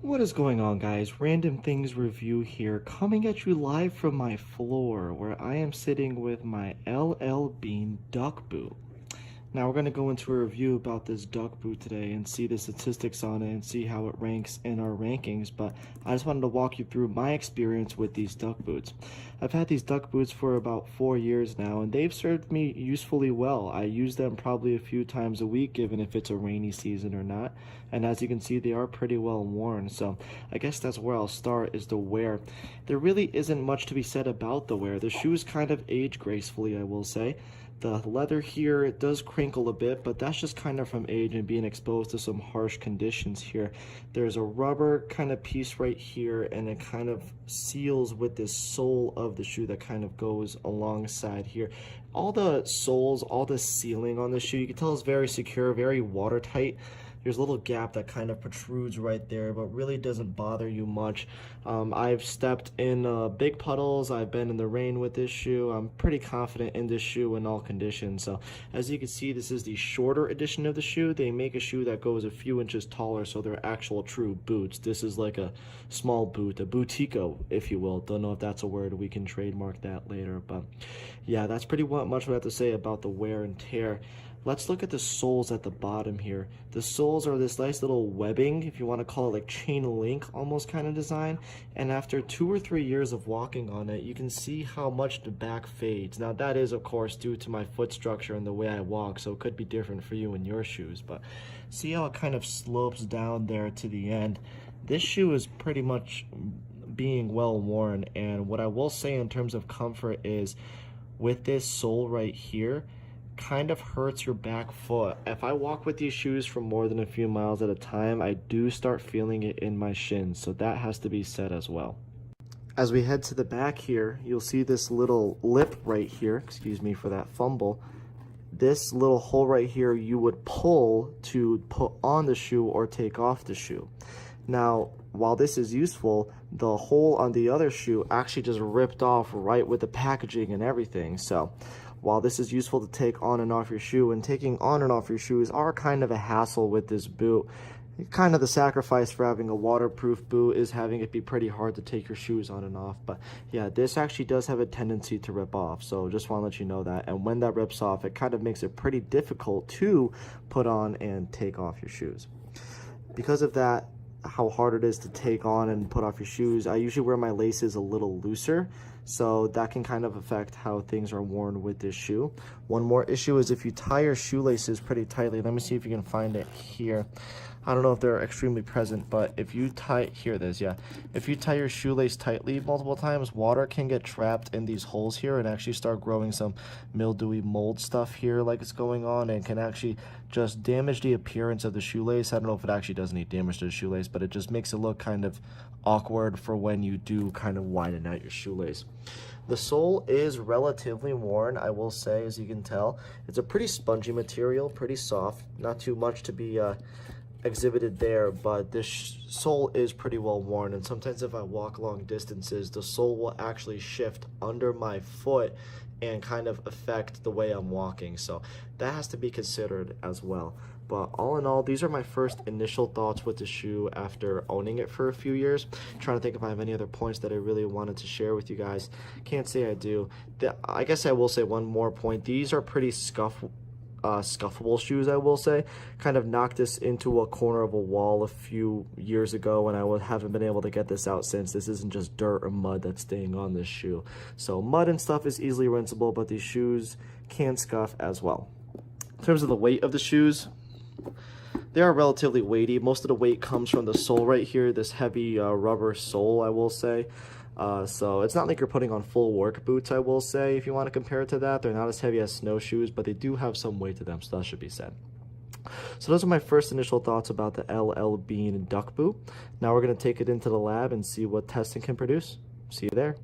What is going on, guys? Random Things Review here, coming at you live from my floor where I am sitting with my LL Bean duck boot. Now we're going to go into a review about this duck boot today and see the statistics on it and see how it ranks in our rankings, but I just wanted to walk you through my experience with these duck boots. I've had these duck boots for about 4 years now, and they've served me usefully well. I use them probably a few times a week, given if it's a rainy season or not, and as you can see, they are pretty well worn, so I guess that's where I'll start, is the wear. There really isn't much to be said about the wear. The shoes kind of age gracefully, I will say. The leather here, it does crinkle a bit, but that's just kind of from age and being exposed to some harsh conditions here. There's a rubber kind of piece right here, and it kind of seals with this sole of the shoe that kind of goes alongside here. All the soles, all the sealing on the shoe, you can tell is very secure, very watertight. There's a little gap that kind of protrudes right there, but really doesn't bother you much. I've stepped in big puddles. I've been in the rain with this shoe. I'm pretty confident in this shoe in all conditions. So as you can see, this is the shorter edition of the shoe. They make a shoe that goes a few inches taller, so they're actual true boots. This is like a small boot, a boutico, if you will. Don't know if that's a word. We can trademark that later. But yeah, that's pretty much what I have to say about the wear and tear. Let's look at the soles at the bottom here. The soles are this nice little webbing, if you want to call it like chain link almost kind of design. And after 2 or 3 years of walking on it, you can see how much the back fades. Now that is of course due to my foot structure and the way I walk, so it could be different for you in your shoes. But see how it kind of slopes down there to the end. This shoe is pretty much being well worn, and what I will say in terms of comfort is with this sole right here, kind of hurts your back foot. If I walk with these shoes for more than a few miles at a time, I do start feeling it in my shins, so that has to be said as well. As we head to the back here, you'll see this little lip right here, excuse me for that fumble. This little hole right here you would pull to put on the shoe or take off the shoe. Now, while this is useful, the hole on the other shoe actually just ripped off right with the packaging and everything. So while this is useful to take on and off your shoe, and taking on and off your shoes are kind of a hassle with this boot, kind of the sacrifice for having a waterproof boot is having it be pretty hard to take your shoes on and off. But yeah, this actually does have a tendency to rip off, so just want to let you know that. And when that rips off, it kind of makes it pretty difficult to put on and take off your shoes. Because of that, how hard it is to take on and put off your shoes, I usually wear my laces a little looser, so that can kind of affect how things are worn with this shoe. One more issue is if you tie your shoelaces pretty tightly. Let me see if you can find it here. I don't know if they're extremely present, but if you tie, here it is, yeah. If you tie your shoelace tightly multiple times, water can get trapped in these holes here and actually start growing some mildewy mold stuff here like it's going on, and can actually just damage the appearance of the shoelace. I don't know if it actually does any damage to the shoelace, but it just makes it look kind of awkward for when you do kind of widen out your shoelace. The sole is relatively worn, I will say, as you can tell. It's a pretty spongy material, pretty soft, not too much to be exhibited there, but this sole is pretty well worn, and sometimes if I walk long distances, the sole will actually shift under my foot and kind of affect the way I'm walking, so that has to be considered as well. But all in all, these are my first initial thoughts with the shoe after owning it for a few years. I'm trying to think if I have any other points that I really wanted to share with you guys. Can't say I do. I guess I will say one more point. These are pretty scuffable shoes, I will say. Kind of knocked this into a corner of a wall a few years ago, and I haven't been able to get this out since. This isn't just dirt or mud that's staying on this shoe. So mud and stuff is easily rinsable, but these shoes can scuff as well. In terms of the weight of the shoes, they are relatively weighty. Most of the weight comes from the sole right here, this heavy rubber sole, I will say. So it's not like you're putting on full work boots, I will say, if you want to compare it to that. They're not as heavy as snowshoes, but they do have some weight to them, so that should be said. So those are my first initial thoughts about the LL Bean duck boot. Now we're going to take it into the lab and see what testing can produce. See you there.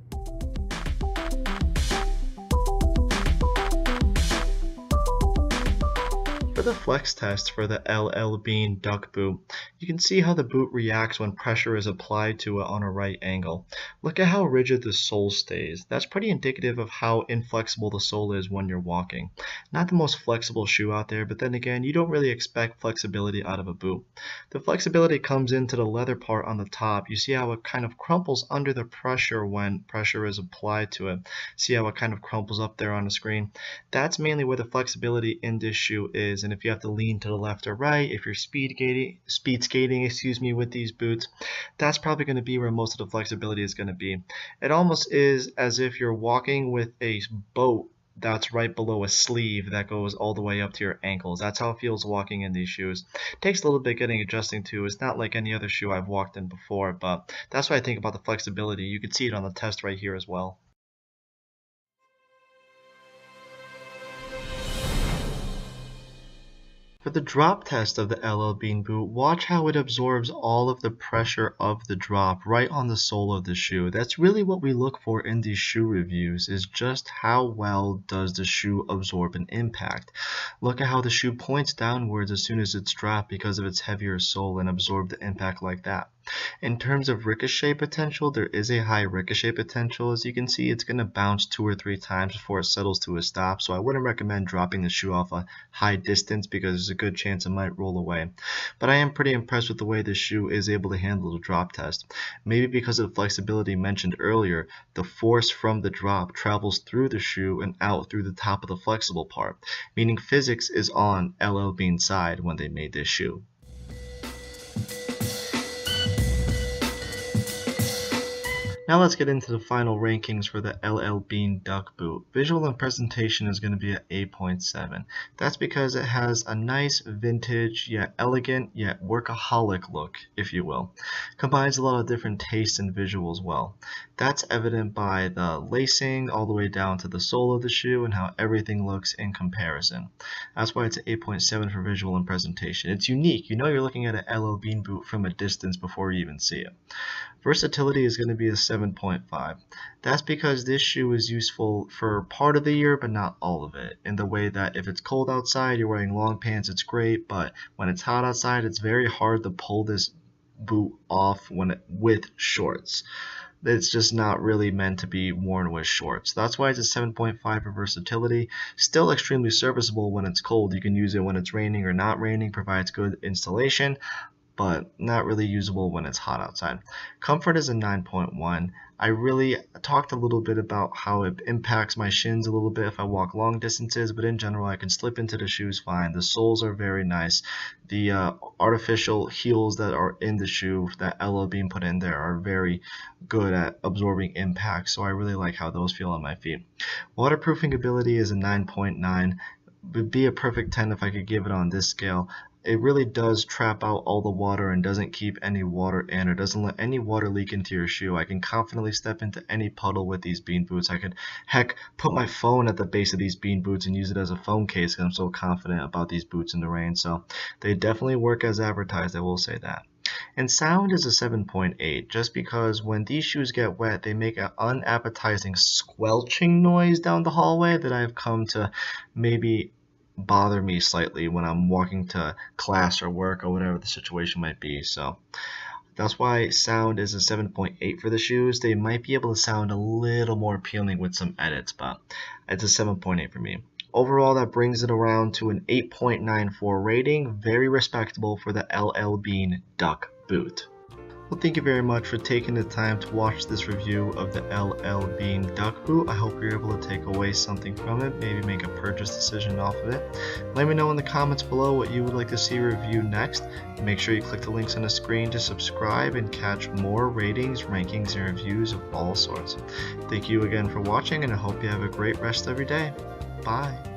For the flex test for the LL Bean duck boot, you can see how the boot reacts when pressure is applied to it on a right angle. Look at how rigid the sole stays. That's pretty indicative of how inflexible the sole is when you're walking. Not the most flexible shoe out there, but then again, you don't really expect flexibility out of a boot. The flexibility comes into the leather part on the top. You see how it kind of crumples under the pressure when pressure is applied to it. See how it kind of crumples up there on the screen? That's mainly where the flexibility in this shoe is, and if you have to lean to the left or right, if you're speed skating, with these boots, that's probably going to be where most of the flexibility is going to be. It almost is as if you're walking with a boat that's right below a sleeve that goes all the way up to your ankles. That's how it feels walking in these shoes. Takes a little bit getting adjusting to. It's not like any other shoe I've walked in before, but that's what I think about the flexibility. You can see it on the test right here as well. For the drop test of the LL Bean boot, watch how it absorbs all of the pressure of the drop right on the sole of the shoe. That's really what we look for in these shoe reviews, is just how well does the shoe absorb an impact. Look at how the shoe points downwards as soon as it's dropped because of its heavier sole and absorb the impact like that. In terms of ricochet potential, there is a high ricochet potential. As you can see, it's going to bounce 2 or 3 times before it settles to a stop, so I wouldn't recommend dropping the shoe off a high distance because there's a good chance it might roll away. But I am pretty impressed with the way this shoe is able to handle the drop test. Maybe because of the flexibility mentioned earlier, the force from the drop travels through the shoe and out through the top of the flexible part, meaning physics is on LL Bean's side when they made this shoe. Now let's get into the final rankings for the LL Bean Duck Boot. Visual and presentation is going to be at 8.7. That's because it has a nice vintage yet elegant yet workaholic look, if you will. Combines a lot of different tastes and visuals well. That's evident by the lacing all the way down to the sole of the shoe and how everything looks in comparison. That's why it's at 8.7 for visual and presentation. It's unique. You know you're looking at an LL Bean boot from a distance before you even see it. Versatility is going to be a 7.5. That's because this shoe is useful for part of the year, but not all of it. In the way that if it's cold outside, you're wearing long pants, it's great, but when it's hot outside, it's very hard to pull this boot off with shorts. It's just not really meant to be worn with shorts. That's why it's a 7.5 for versatility. Still extremely serviceable when it's cold. You can use it when it's raining or not raining, provides good installation, but not really usable when it's hot outside. Comfort is a 9.1. I really talked a little bit about how it impacts my shins a little bit if I walk long distances, but in general I can slip into the shoes fine. The soles are very nice. The artificial heels that are in the shoe that LL Bean put in there are very good at absorbing impact, so I really like how those feel on my feet. Waterproofing ability is a 9.9. It would be a perfect 10 if I could give it on this scale. It really does trap out all the water and doesn't keep any water in or doesn't let any water leak into your shoe. I can confidently step into any puddle with these bean boots. I could, heck, put my phone at the base of these bean boots and use it as a phone case because I'm so confident about these boots in the rain. So they definitely work as advertised, I will say that. And sound is a 7.8, just because when these shoes get wet, they make an unappetizing squelching noise down the hallway that I've come to maybe bother me slightly when I'm walking to class or work or whatever the situation might be. So that's why sound is a 7.8 for the shoes. They might be able to sound a little more appealing with some edits, but it's a 7.8 for me. Overall, that brings it around to an 8.94 rating. Very respectable for the LL Bean Duck Boot. Well, thank you very much for taking the time to watch this review of the LL Bean Duck Boot. I hope you're able to take away something from it, maybe make a purchase decision off of it. Let me know in the comments below what you would like to see reviewed next. Make sure you click the links on the screen to subscribe and catch more ratings, rankings, and reviews of all sorts. Thank you again for watching, and I hope you have a great rest of your day. Bye.